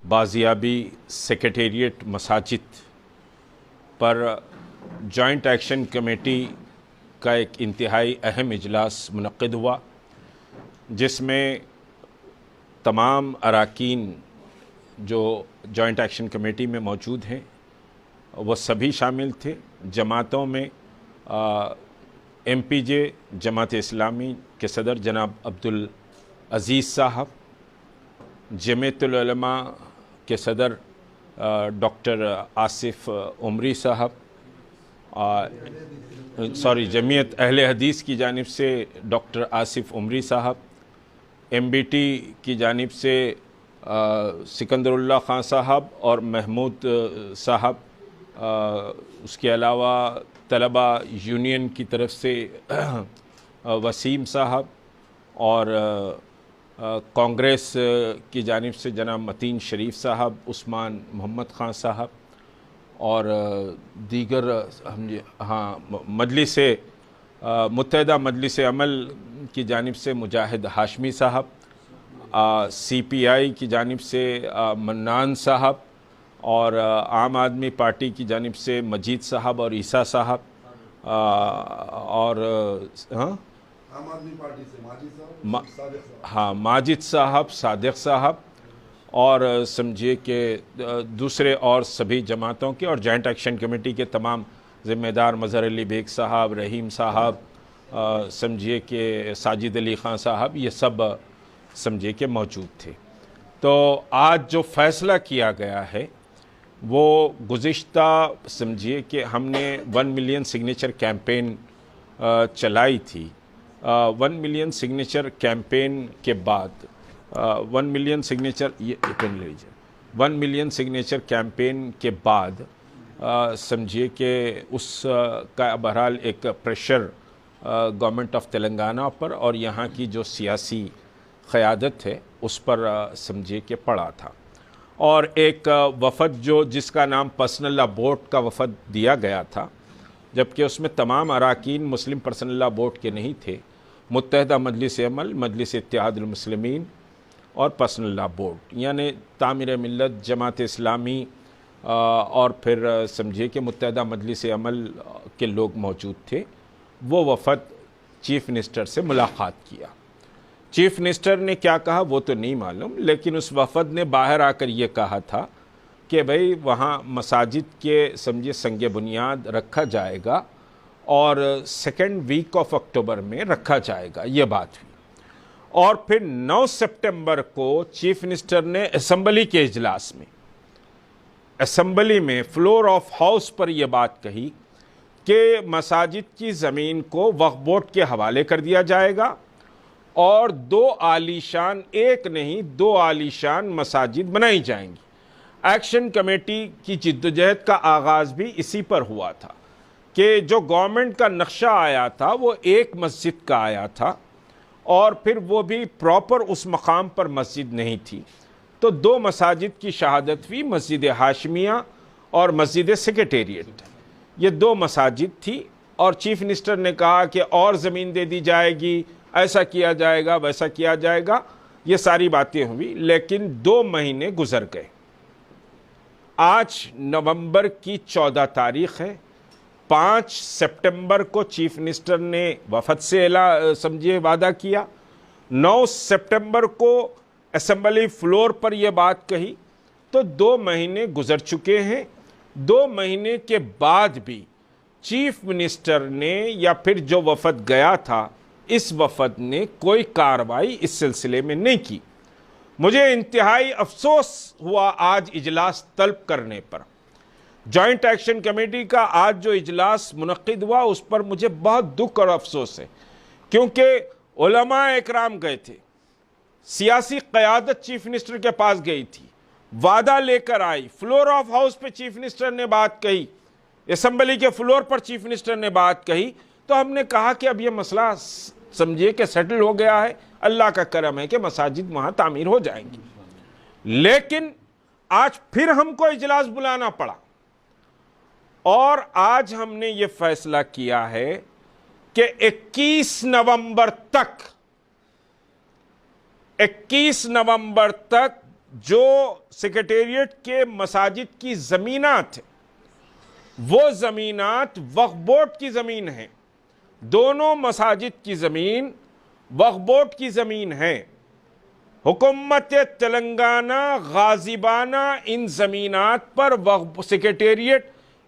بازیابی secretariat مساجد پر joint action committee کا ایک انتہائی اہم اجلاس منعقد ہوا، جس میں تمام اراکین جو جوائنٹ ایکشن کمیٹی میں موجود ہیں وہ سبھی شامل تھے۔ جماعتوں میں ایم پی جے جماعت اسلامی کے صدر جناب عبدالعزیز صاحب، جمعیت العلماء کے صدر ڈاکٹر آصف عمری صاحب، جمعیت اہل حدیث کی جانب سے ڈاکٹر آصف عمری صاحب، ایم بی ٹی کی جانب سے سکندر اللہ خان صاحب اور محمود صاحب، اس کے علاوہ طلبہ یونین کی طرف سے وسیم صاحب، اور کانگریس کی جانب سے جناب متین شریف صاحب، عثمان محمد خان صاحب، اور دیگر مجلس متحدہ مجلس عمل کی جانب سے مجاہد ہاشمی صاحب، سی پی آئی کی جانب سے منان صاحب، اور عام آدمی پارٹی کی جانب سے مجید صاحب اور عیسیٰ صاحب، اور عام آدمی پارٹی سے ماجد صاحب، صادق صاحب، اور سمجھیے کہ دوسرے اور سبھی جماعتوں کے اور جوائنٹ ایکشن کمیٹی کے تمام ذمہ دار، مظہر علی بیگ صاحب، رحیم صاحب، سمجھیے کہ ساجد علی خان صاحب، یہ سب سمجھیے کہ موجود تھے۔ تو آج جو فیصلہ کیا گیا ہے وہ گزشتہ سمجھیے کہ ہم نے 1 ملین سگنیچر کیمپین چلائی تھی۔ 1 ملین سگنیچر کیمپین کے بعد 1 ملین سگنیچر کیمپین کے بعد سمجھیے کہ اس کا بہرحال ایک پریشر گورنمنٹ آف تلنگانہ پر اور یہاں کی جو سیاسی قیادت ہے اس پر سمجھیے کہ پڑا تھا، اور ایک وفد جس کا نام پرسنل لا بورڈ کا وفد دیا گیا تھا، جبکہ اس میں تمام اراکین مسلم پرسنل لا بورڈ کے نہیں تھے، متحدہ مجلس عمل، مجلس اتحاد المسلمین اور پرسنل لا بورڈ، یعنی تعمیر ملت، جماعت اسلامی اور پھر سمجھیے کہ متحدہ مجلس عمل کے لوگ موجود تھے۔ وہ وفد چیف منسٹر سے ملاقات کیا۔ چیف منسٹر نے کیا کہا وہ تو نہیں معلوم، لیکن اس وفد نے باہر آ کر یہ کہا تھا کہ بھئی وہاں مساجد کے سمجھے سنگ بنیاد رکھا جائے گا اور 2 ویک آف اکتوبر میں رکھا جائے گا، یہ بات ہوئی۔ اور پھر 9 سپٹمبر کو چیف منسٹر نے اسمبلی کے اجلاس میں، اسمبلی میں فلور آف ہاؤس پر یہ بات کہی کہ مساجد کی زمین کو وقف بورڈ کے حوالے کر دیا جائے گا، اور 2 عالیشان، ایک نہیں 2 عالیشان مساجد بنائی جائیں گی۔ ایکشن کمیٹی کی جدوجہد کا آغاز بھی اسی پر ہوا تھا کہ جو گورنمنٹ کا نقشہ آیا تھا وہ ایک مسجد کا آیا تھا، اور پھر وہ بھی پراپر اس مقام پر مسجد نہیں تھی، تو 2 مساجد کی شہادت ہوئی، مسجد ہاشمیہ اور مسجد سیکریٹریٹ، یہ 2 مساجد تھی۔ اور چیف منسٹر نے کہا کہ اور زمین دے دی جائے گی، ایسا کیا جائے گا، ویسا کیا جائے گا، یہ ساری باتیں ہوئی، لیکن 2 مہینے گزر گئے۔ آج نومبر کی 14 تاریخ ہے۔ 5 سپٹمبر کو چیف منسٹر نے وفد سے سمجھے وعدہ کیا، 9 سپٹمبر کو اسمبلی فلور پر یہ بات کہی، تو 2 مہینے گزر چکے ہیں۔ 2 مہینے کے بعد بھی چیف منسٹر نے یا پھر جو وفد گیا تھا اس وفد نے کوئی کارروائی اس سلسلے میں نہیں کی۔ مجھے انتہائی افسوس ہوا آج اجلاس طلب کرنے پر۔ جوائنٹ ایکشن کمیٹی کا آج جو اجلاس منعقد ہوا اس پر مجھے بہت دکھ اور افسوس ہے، کیونکہ علماء اکرام گئے تھے، سیاسی قیادت چیف منسٹر کے پاس گئی تھی، وعدہ لے کر آئی، فلور آف ہاؤس پہ چیف منسٹر نے بات کہی، اسمبلی کے فلور پر چیف منسٹر نے بات کہی، تو ہم نے کہا کہ اب یہ مسئلہ سمجھیے کہ سیٹل ہو گیا ہے، اللہ کا کرم ہے کہ مساجد وہاں تعمیر ہو جائیں گی۔ لیکن آج پھر ہم کو اجلاس بلانا پڑا، اور آج ہم نے یہ فیصلہ کیا ہے کہ 21 نومبر تک جو سیکریٹریٹ کے مساجد کی زمینات ہیں، وہ زمینات وقف بورڈ کی زمین ہیں۔ دونوں مساجد کی زمین وقف بورڈ کی زمین ہے۔ حکومت تلنگانہ غاضبانہ ان زمینات پر وقف سیکریٹریٹ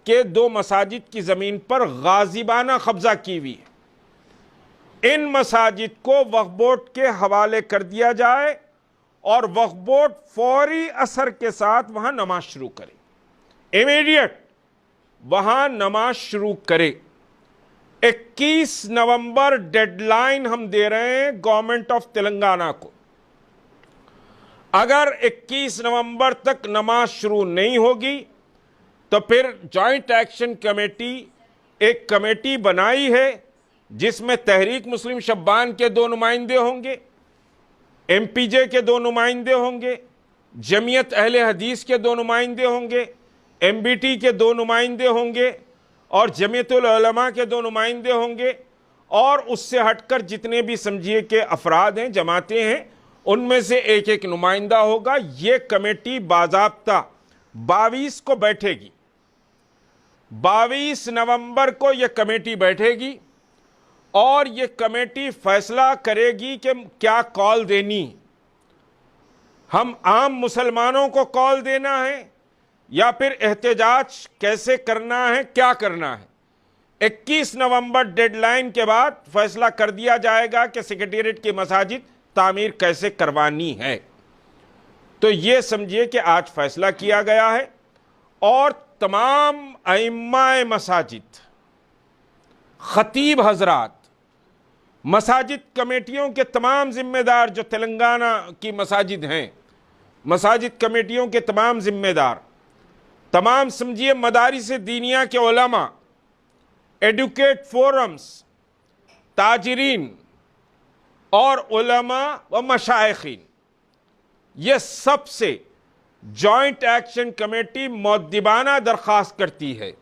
کہ 2 مساجد کی زمین پر غاضبانہ قبضہ کی ہوئی ہے۔ ان مساجد کو وقف بورڈ کے حوالے کر دیا جائے اور وقف بورڈ فوری اثر کے ساتھ وہاں نماز شروع کرے، امیڈیٹ وہاں نماز شروع کرے۔ 21 نومبر ڈیڈ لائن ہم دے رہے ہیں گورنمنٹ آف تلنگانہ کو۔ اگر 21 نومبر تک نماز شروع نہیں ہوگی تو پھر جوائنٹ ایکشن کمیٹی ایک کمیٹی بنائی ہے جس میں تحریک مسلم شبان کے 2 نمائندے ہوں گے، ایم پی جے کے 2 نمائندے ہوں گے، جمعیت اہل حدیث کے 2 نمائندے ہوں گے، ایم بی ٹی کے 2 نمائندے ہوں گے، اور جمعیت العلماء کے 2 نمائندے ہوں گے، اور اس سے ہٹ کر جتنے بھی سمجھیے کہ افراد ہیں، جماعتیں ہیں، ان میں سے ایک ایک نمائندہ ہوگا۔ یہ کمیٹی باضابطہ 22 کو بیٹھے گی، 22 نومبر کو یہ کمیٹی بیٹھے گی، اور یہ کمیٹی فیصلہ کرے گی کہ کیا کال دینی، ہم عام مسلمانوں کو کال دینا ہے یا پھر احتجاج کیسے کرنا ہے، کیا کرنا ہے۔ 21 نومبر ڈیڈ لائن کے بعد فیصلہ کر دیا جائے گا کہ سیکریٹریٹ کی مساجد تعمیر کیسے کروانی ہے۔ تو یہ سمجھیے کہ آج فیصلہ کیا گیا ہے، اور تمام ائمہ مساجد، خطیب حضرات، مساجد کمیٹیوں کے تمام ذمہ دار جو تلنگانہ کی مساجد ہیں، مساجد کمیٹیوں کے تمام ذمہ دار، تمام سمجھیے مدارس دینیہ کے علماء، ایڈوکیٹ فورمز، تاجرین اور علماء و مشائخین، یہ سب سے جوائنٹ ایکشن کمیٹی مؤدبانہ درخواست کرتی ہے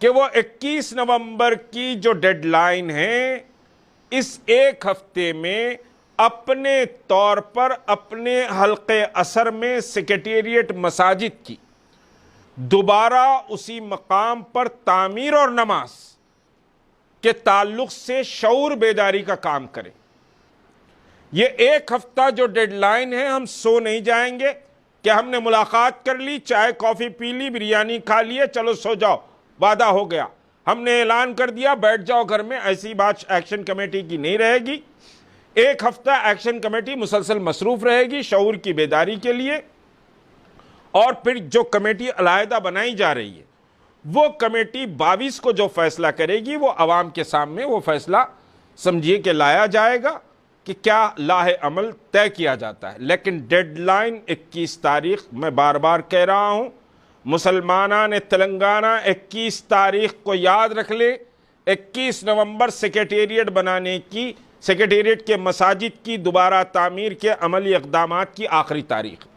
کہ وہ 21 نومبر کی جو ڈیڈ لائن ہے، اس ایک ہفتے میں اپنے طور پر اپنے حلقے اثر میں سیکریٹریٹ مساجد کی دوبارہ اسی مقام پر تعمیر اور نماز کے تعلق سے شعور بیداری کا کام کریں۔ یہ ایک ہفتہ جو ڈیڈ لائن ہے، ہم سو نہیں جائیں گے کہ ہم نے ملاقات کر لی، چائے کافی پی لی، بریانی کھا لیے، چلو سو جاؤ، وعدہ ہو گیا، ہم نے اعلان کر دیا، بیٹھ جاؤ گھر میں۔ ایسی بات ایکشن کمیٹی کی نہیں رہے گی۔ ایک ہفتہ ایکشن کمیٹی مسلسل مصروف رہے گی شعور کی بیداری کے لیے، اور پھر جو کمیٹی علیحدہ بنائی جا رہی ہے، وہ کمیٹی 22 کو جو فیصلہ کرے گی، وہ عوام کے سامنے وہ فیصلہ سمجھیے کہ لایا جائے گا کہ کیا لاہ عمل طے کیا جاتا ہے۔ لیکن ڈیڈ لائن 21 تاریخ، میں بار بار کہہ رہا ہوں، مسلمانان تلنگانہ 21 تاریخ کو یاد رکھ لے۔ 21 نومبر سیکریٹریٹ بنانے کی، سیکریٹریٹ کے مساجد کی دوبارہ تعمیر کے عملی اقدامات کی آخری تاریخ،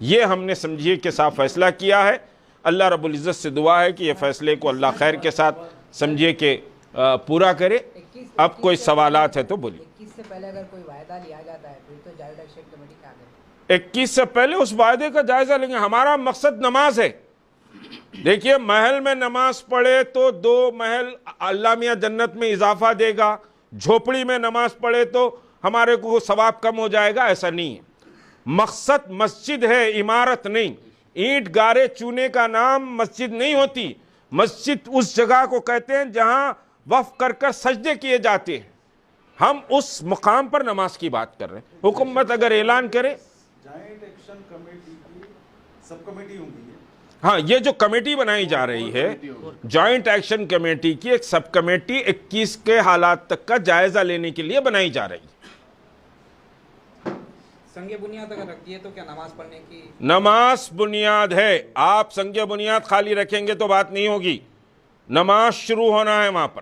یہ ہم نے سمجھیے کے ساتھ فیصلہ کیا ہے۔ اللہ رب العزت سے دعا ہے کہ یہ فیصلے کو اللہ خیر کے ساتھ سمجھیے کہ پورا کرے۔ اب کوئی سوالات ہے تو بولیے۔ 21 سے پہلے اگر کوئی وعدہ لیا جاتا ہے پھر تو جوائنٹ ایکشن کمیٹی کیا کرے؟ 21 سے پہلے اس وعدے کا جائزہ لیں گے۔ ہمارا مقصد نماز ہے۔ دیکھیے، محل میں نماز پڑھے تو 2 محل اللہ میاں جنت میں اضافہ دے گا، جھوپڑی میں نماز پڑھے تو ہمارے کو ثواب کم ہو جائے گا، ایسا نہیں ہے۔ مقصد مسجد ہے، عمارت نہیں۔ اینٹ گارے چونے کا نام مسجد نہیں ہوتی۔ مسجد اس جگہ کو کہتے ہیں جہاں وقف کر کر سجدے کیے جاتے ہیں۔ ہم اس مقام پر نماز کی بات کر رہے ہیں۔ حکومت اگر اعلان کرے، جوائنٹ ایکشن کمیٹی کی سب کمیٹی ہوں گی، ہاں، یہ جو کمیٹی بنائی جا رہی ہے جوائنٹ ایکشن کمیٹی کی، ایک سب کمیٹی 21 کے حالات تک کا جائزہ لینے کے لیے بنائی جا رہی ہے۔ سنگ بنیاد اگر رکھتی ہے تو کیا نماز پڑھنے کی؟ نماز بنیاد ہے۔ آپ سنگ بنیاد خالی رکھیں گے تو بات نہیں ہوگی، نماز شروع ہونا ہے وہاں پر۔